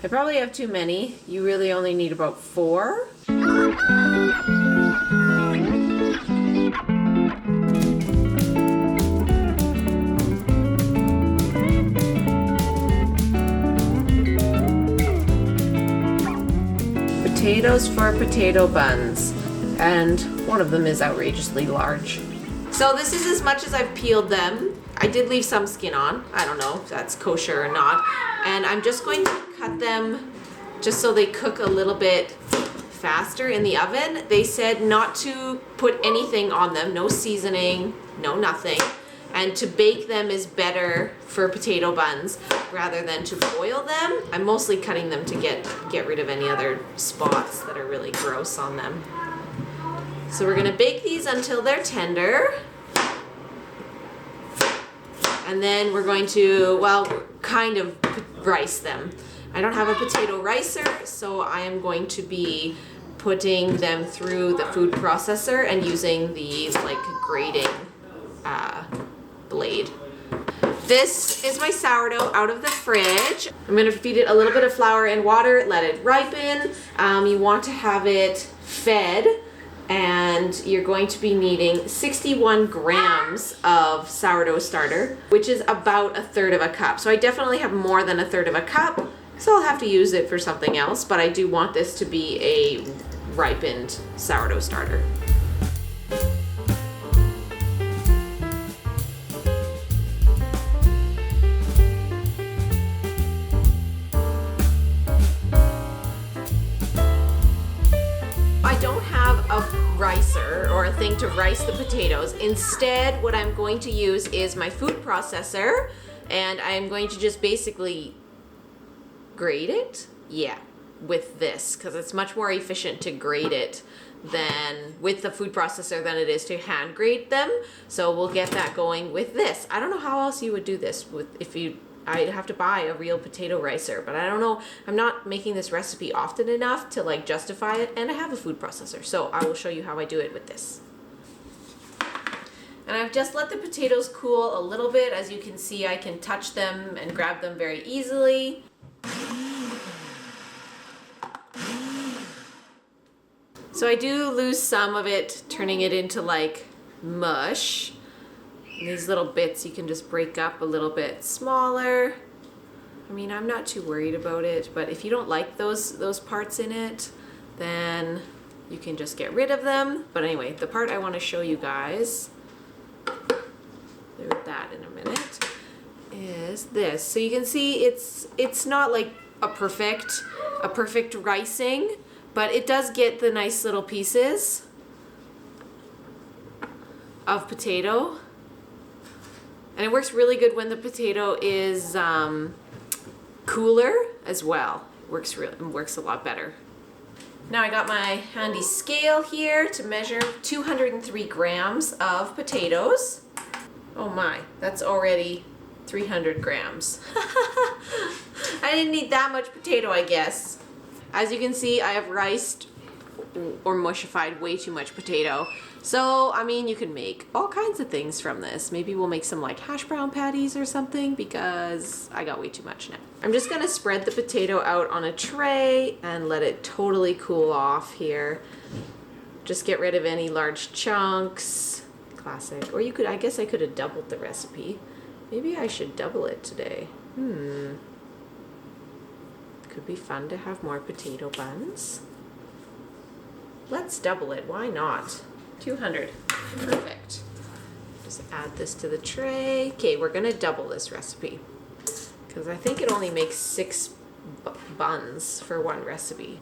I probably have too many. You really only need about 4. Potatoes for potato buns, and one of them is outrageously large. So this is as much as I've peeled them. I did leave some skin on. I don't know if that's kosher or not. And I'm just going to cut them just so they cook a little bit faster in the oven. They said not to put anything on them, no seasoning, no nothing. And to bake them is better for potato buns rather than to boil them. I'm mostly cutting them to get rid of any other spots that are really gross on them. So we're gonna bake these until they're tender. And then we're going to, well, kind of rice them. I don't have a potato ricer, so I am going to be putting them through the food processor and using these like grating blade. This is my sourdough out of the fridge. I'm gonna feed it a little bit of flour and water, let it ripen. You want to have it fed, and you're going to be needing 61 grams of sourdough starter, which is about 1/3 of a cup. So I definitely have more than 1/3 of a cup, so I'll have to use it for something else, but I do want this to be a ripened sourdough starter. Ricer or a thing to rice the potatoes. Instead, what I'm going to use is my food processor, and I'm going to just basically grate it. Yeah, with this, because it's much more efficient to grate it than with the food processor than it is to hand grate them. So we'll get that going with this. I don't know how else you would do this with I'd have to buy a real potato ricer, but I don't know. I'm not making this recipe often enough to like justify it, and I have a food processor, so I will show you how I do it with this. And I've just let the potatoes cool a little bit. As you can see, I can touch them and grab them very easily. So I do lose some of it, turning it into like mush. These little bits you can just break up a little bit smaller. I mean, I'm not too worried about it, but if you don't like those parts in it, then you can just get rid of them. But anyway, the part I want to show you guys, there's that in a minute, is this. So you can see it's not like a perfect ricing, but it does get the nice little pieces of potato. And it works really good when the potato is cooler as well. It works a lot better. Now I got my handy scale here to measure 203 grams of potatoes. Oh my, that's already 300 grams. I didn't need that much potato, I guess. As you can see, I have riced or mushified way too much potato. So, I mean, you can make all kinds of things from this. Maybe we'll make some like hash brown patties or something, because I got way too much now. I'm just gonna spread the potato out on a tray and let it totally cool off here. Just get rid of any large chunks. Classic. Or you could, I guess I could have doubled the recipe. Maybe I should double it today. Could be fun to have more potato buns. Let's double it, why not? 200, perfect. Just add this to the tray. Okay, we're gonna double this recipe because I think it only makes 6 buns for one recipe.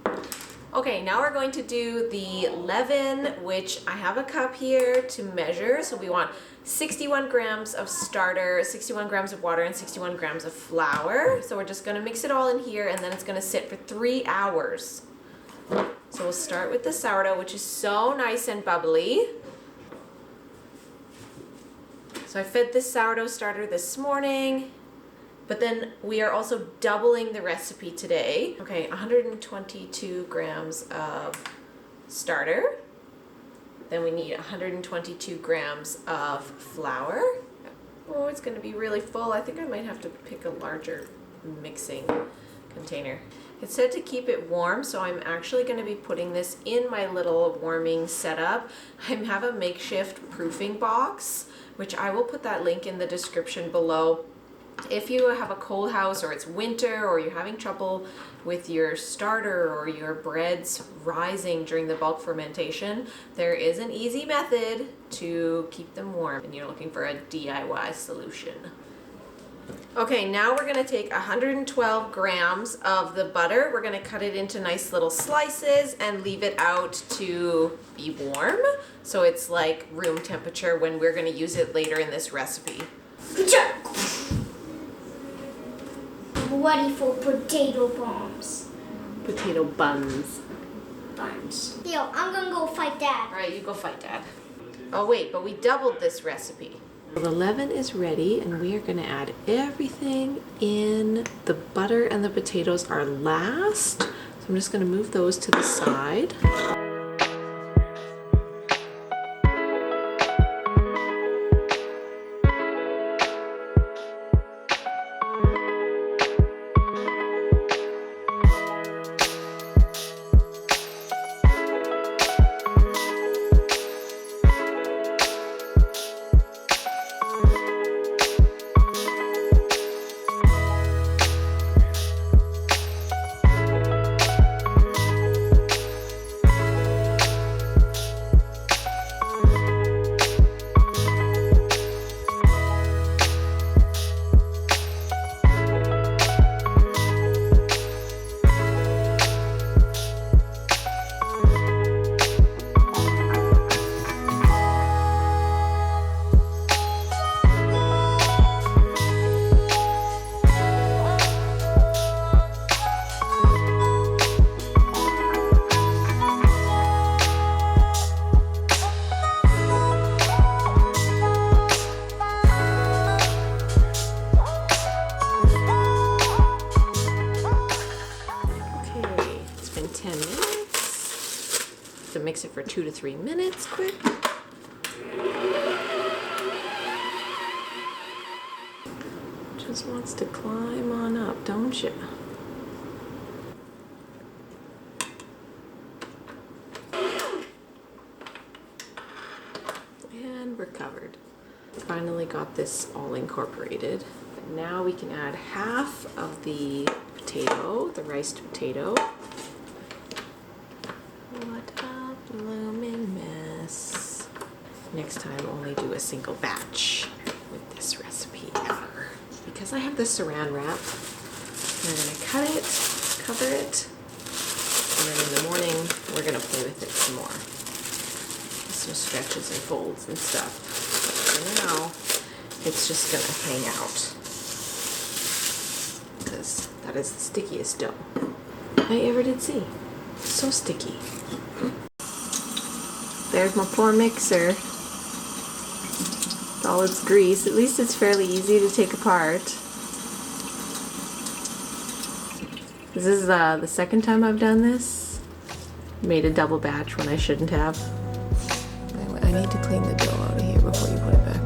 Okay, now we're going to do the levain, which I have a cup here to measure. So we want 61 grams of starter, 61 grams of water, and 61 grams of flour. So we're just gonna mix it all in here, and then it's gonna sit for 3 hours. So we'll start with the sourdough, which is so nice and bubbly. So I fed this sourdough starter this morning, but then we are also doubling the recipe today. Okay, 122 grams of starter. Then we need 122 grams of flour. Oh, it's gonna be really full. I think I might have to pick a larger mixing container. It said to keep it warm, so I'm actually going to be putting this in my little warming setup. I have a makeshift proofing box, which I will put that link in the description below. If you have a cold house or it's winter or you're having trouble with your starter or your breads rising during the bulk fermentation, there is an easy method to keep them warm and you're looking for a DIY solution. Okay, now we're gonna take 112 grams of the butter. We're gonna cut it into nice little slices and leave it out to be warm. So it's like room temperature when we're gonna use it later in this recipe. Ready for potato bombs. Potato buns. Buns. Yo, I'm gonna go fight Dad. All right, you go fight Dad. Oh wait, but we doubled this recipe. The leaven is ready and we are going to add everything in. The butter and the potatoes are last. So I'm just going to move those to the side. Mix it for 2 to 3 minutes quick. Just wants to climb on up, don't you? And we're covered. Finally got this all incorporated. Now we can add half of the potato, the riced potato. Blooming mess. Next time only do a single batch with this recipe ever. Because I have the saran wrap, we're going to cut it, cover it, and then in the morning we're going to play with it some more. Some stretches and folds and stuff. But for now, it's just going to hang out. Because that is the stickiest dough I ever did see. So sticky. There's my poor mixer. With all its grease. At least it's fairly easy to take apart. This is the second time I've done this. Made a double batch when I shouldn't have. I need to clean the dough out of here before you put it back on.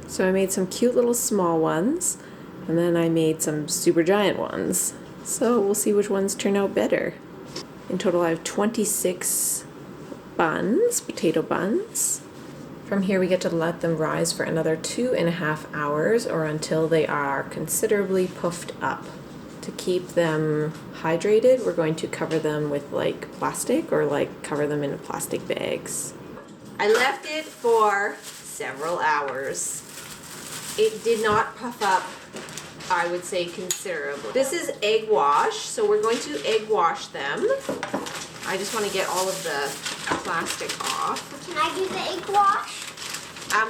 So I made some cute little small ones, and then I made some super giant ones. So we'll see which ones turn out better. In total I have 26 buns, potato buns. From here we get to let them rise for another 2.5 hours or until they are considerably puffed up. To keep them hydrated, we're going to cover them with like plastic or like cover them in plastic bags. I left it for several hours. It did not puff up, I would say, considerably. This is egg wash, so we're going to egg wash them. I just want to get all of the plastic off. Can I do the egg wash?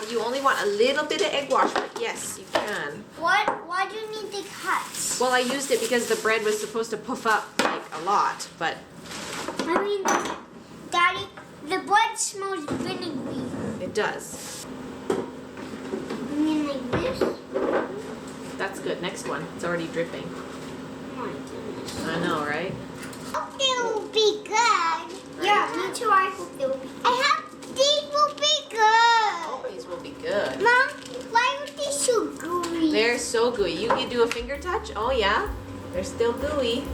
You only want a little bit of egg wash, but yes, you can. Why do you need the cuts? Well, I used it because the bread was supposed to puff up like a lot, but... I mean, Daddy, the bread smells vinegary. It does. I mean like this? That's good. Next one. It's already dripping. Oh my goodness. I know, right? I hope they will be good. Yeah, me too. I hope they will be good. I hope these will be good. Oh, these will be good. Mom, why are they so gooey? They're so gooey. You can do a finger touch? Oh, yeah. They're still gooey.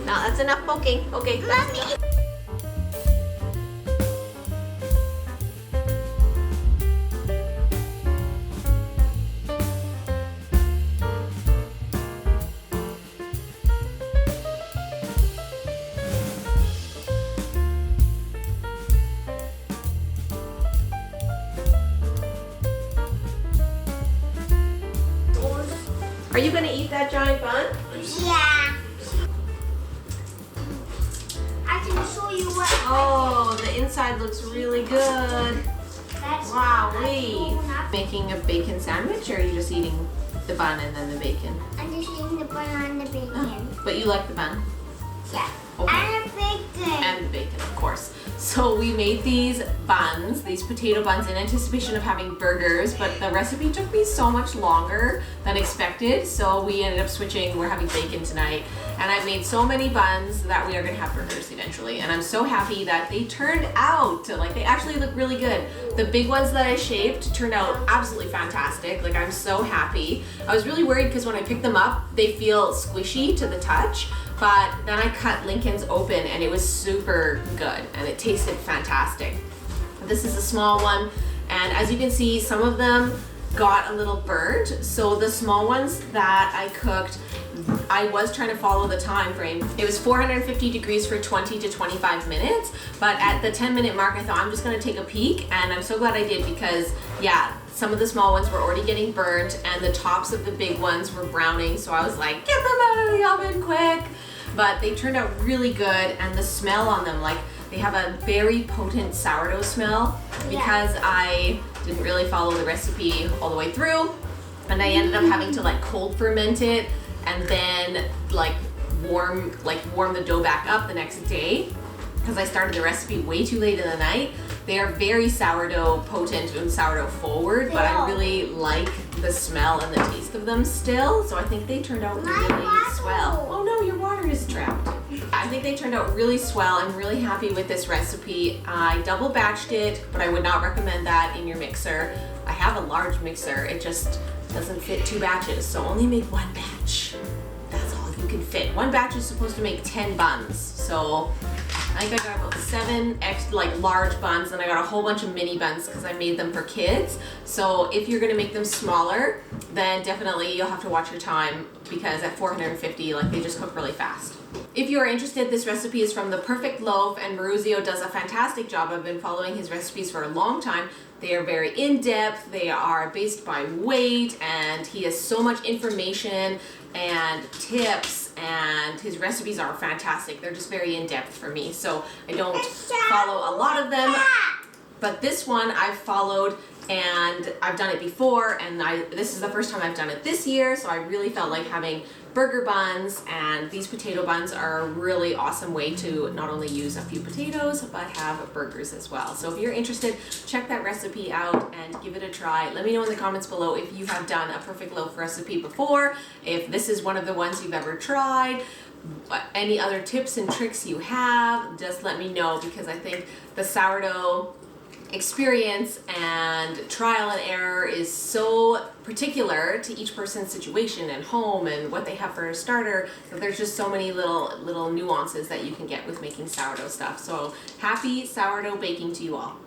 Now, that's enough poking. Okay, that's Mommy. enough. Are you going to eat that giant bun? Yeah. I can show you what. Oh, the inside looks really good. That's Wow-wee. Making a bacon sandwich, or are you just eating the bun and then the bacon? I'm just eating the bun and the bacon. But you like the bun? Yeah. Okay. And the bacon. And the bacon, of course. So we made these buns, these potato buns, in anticipation of having burgers, but the recipe took me so much longer than expected, so we ended up switching. We're having bacon tonight, and I've made so many buns that we are gonna have burgers eventually, and I'm so happy that they turned out, like, they actually look really good. The big ones that I shaped turned out absolutely fantastic. Like, I'm so happy. I was really worried because when I picked them up, they feel squishy to the touch, but then I cut Lincoln's open and it was super good and it tasted fantastic. This is a small one, and as you can see, some of them got a little burnt. So the small ones that I cooked, I was trying to follow the time frame. It was 450 degrees for 20 to 25 minutes, but at the 10-minute mark, I thought I'm just gonna take a peek, and I'm so glad I did because, yeah, some of the small ones were already getting burnt and the tops of the big ones were browning, so I was like, get them out of the oven quick. But they turned out really good, and the smell on them, like, they have a very potent sourdough smell because I didn't really follow the recipe all the way through, and I ended up having to like cold ferment it and then like warm the dough back up the next day because I started the recipe way too late in the night. They are very sourdough potent and sourdough forward, but I really like the smell and the taste of them still, so I think they turned out really swell. Oh no, your water is trapped. I think they turned out really swell. I'm really happy with this recipe. I double batched it, but I would not recommend that in your mixer. I have a large mixer, it just doesn't fit 2 batches, so only make 1 batch. That's all you can fit. 1 batch is supposed to make 10 buns, so I think I got about 7 large buns, and I got a whole bunch of mini buns because I made them for kids. So if you're gonna make them smaller, then definitely you'll have to watch your time because at 450, like, they just cook really fast. If you are interested, this recipe is from The Perfect Loaf, and Maruzio does a fantastic job. I've been following his recipes for a long time. They are very in-depth, they are based by weight, and he has so much information and tips, and his recipes are fantastic. They're just very in-depth for me, so I don't follow a lot of them, but this one I've followed and I've done it before, and this is the first time I've done it this year, so I really felt like having burger buns, and these potato buns are a really awesome way to not only use a few potatoes but have burgers as well. So if you're interested, check that recipe out and give it a try. Let me know in the comments below if you have done a perfect loaf recipe before, if this is one of the ones you've ever tried, any other tips and tricks you have. Just let me know, because I think the sourdough experience and trial and error is so particular to each person's situation and home and what they have for a starter, that there's just so many little nuances that you can get with making sourdough stuff. So happy sourdough baking to you all.